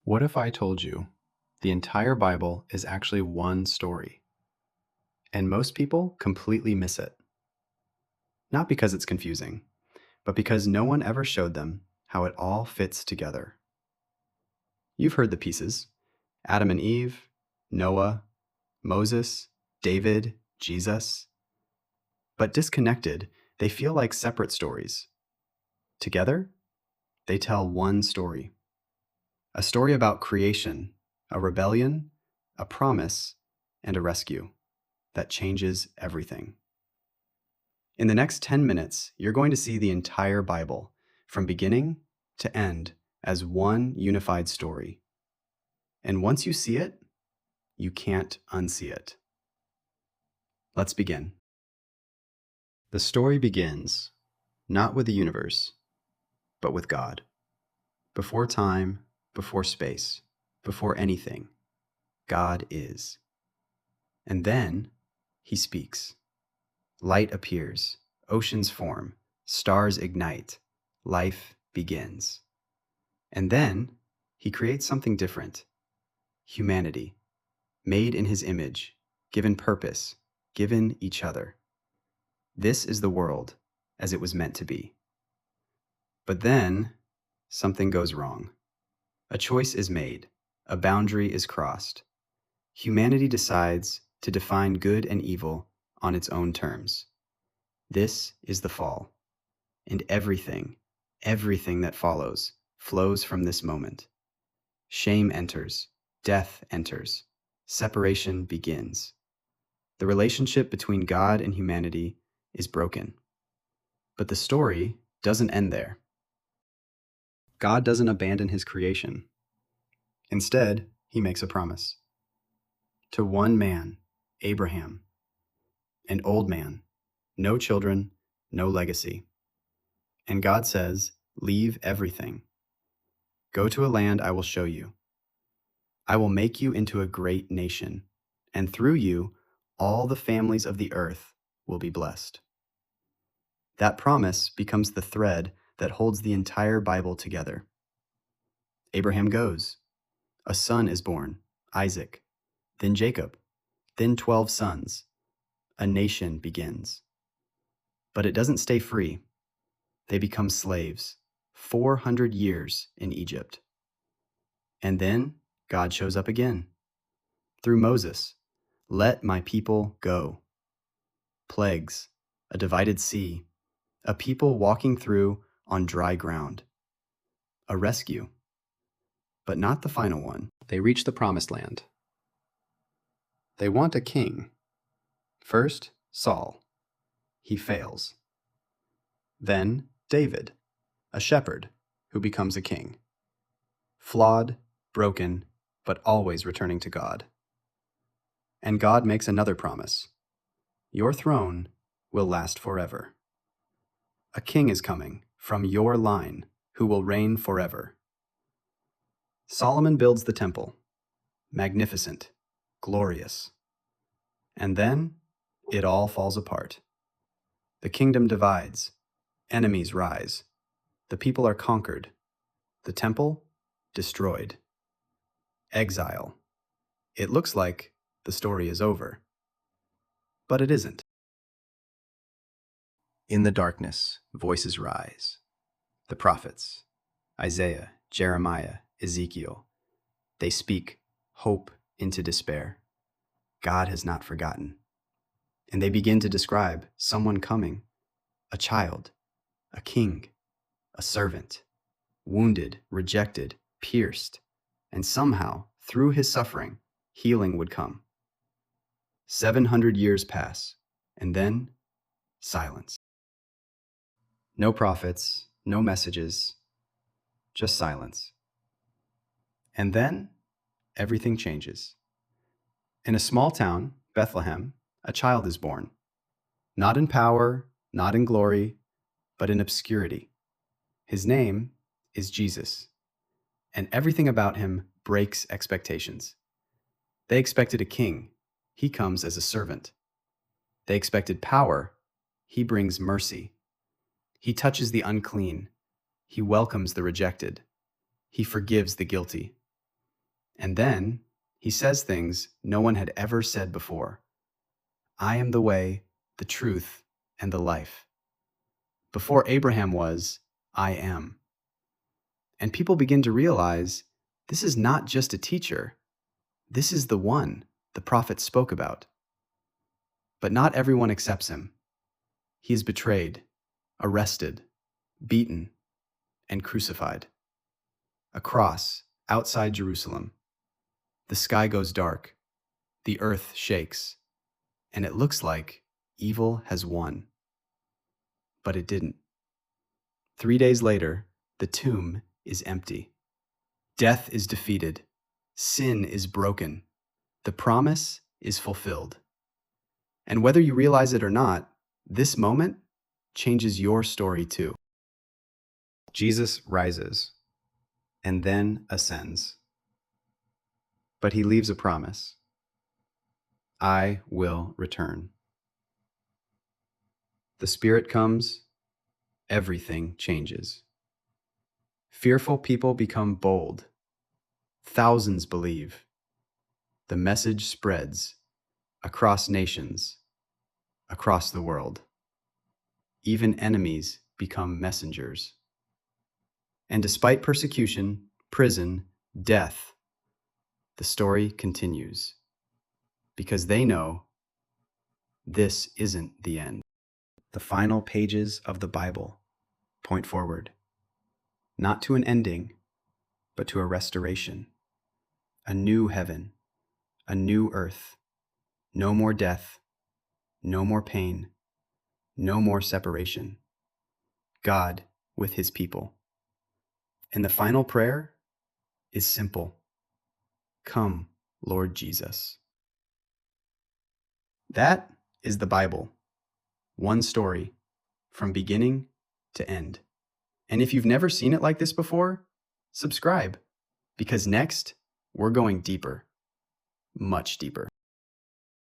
What if I told you the entire Bible is actually one story, and most people completely miss it? Not because it's confusing, but because no one ever showed them how it all fits together. You've heard the pieces: Adam and Eve, Noah, Moses, David, Jesus. But disconnected, they feel like separate stories. Together, they tell one story. A story about creation, a rebellion, a promise, and a rescue that changes everything. In the next 10 minutes, you're going to see the entire Bible, from beginning to end, as one unified story. And once you see it, you can't unsee it. Let's begin. The story begins not with the universe, but with God. Before time, before space, before anything, God is. And then he speaks. Light appears, oceans form, stars ignite, life begins. And then he creates something different: humanity, made in his image, given purpose, given each other. This is the world as it was meant to be. But then something goes wrong. A choice is made, a boundary is crossed. Humanity decides to define good and evil on its own terms. This is the fall. And everything that follows, flows from this moment. Shame enters, death enters, separation begins. The relationship between God and humanity is broken. But the story doesn't end there. God doesn't abandon his creation. Instead, he makes a promise. To one man, Abraham, an old man, no children, no legacy. And God says, leave everything. Go to a land I will show you. I will make you into a great nation, and through you, all the families of the earth will be blessed. That promise becomes the thread that holds the entire Bible together. Abraham goes. A son is born, Isaac, then Jacob, then 12 sons. A nation begins. But it doesn't stay free. They become slaves, 400 years in Egypt. And then God shows up again. Through Moses, let my people go. Plagues, a divided sea, a people walking through on dry ground. A rescue, but not the final one. They reach the promised land. They want a king. First, Saul. He fails. Then David, a shepherd who becomes a king. Flawed, broken, but always returning to God. And God makes another promise. Your throne will last forever. A king is coming from your line who will reign forever. Solomon builds the temple, magnificent, glorious. And then it all falls apart. The kingdom divides, enemies rise, the people are conquered, the temple destroyed. Exile. It looks like the story is over, but it isn't. In the darkness, voices rise. The prophets, Isaiah, Jeremiah, Ezekiel, they speak hope into despair. God has not forgotten. And they begin to describe someone coming, a child, a king, a servant, wounded, rejected, pierced, and somehow, through his suffering, healing would come. 700 years pass, and then silence. No prophets, no messages, just silence. And then everything changes. In a small town, Bethlehem, a child is born. Not in power, not in glory, but in obscurity. His name is Jesus, and everything about him breaks expectations. They expected a king. He comes as a servant. They expected power. He brings mercy. He touches the unclean. He welcomes the rejected. He forgives the guilty. And then he says things no one had ever said before. I am the way, the truth, and the life. Before Abraham was, I am. And people begin to realize this is not just a teacher. This is the one the prophets spoke about. But not everyone accepts him. He is betrayed, arrested, beaten, and crucified. A cross outside Jerusalem. The sky goes dark, the earth shakes, and it looks like evil has won. But it didn't. 3 days later, the tomb is empty. Death is defeated. Sin is broken. The promise is fulfilled. And whether you realize it or not, this moment changes your story too. Jesus rises and then ascends. But he leaves a promise. I will return. The Spirit comes, everything changes. Fearful people become bold. Thousands believe. The message spreads across nations, across the world. Even enemies become messengers. And despite persecution, prison, death, the story continues. Because they know this isn't the end. The final pages of the Bible point forward, not to an ending, but to a restoration, a new heaven, a new earth, no more death, no more pain, no more separation. God with his people. And the final prayer is simple. Come, Lord Jesus. That is the Bible. One story, from beginning to end. And if you've never seen it like this before, subscribe, because next, we're going deeper, much deeper.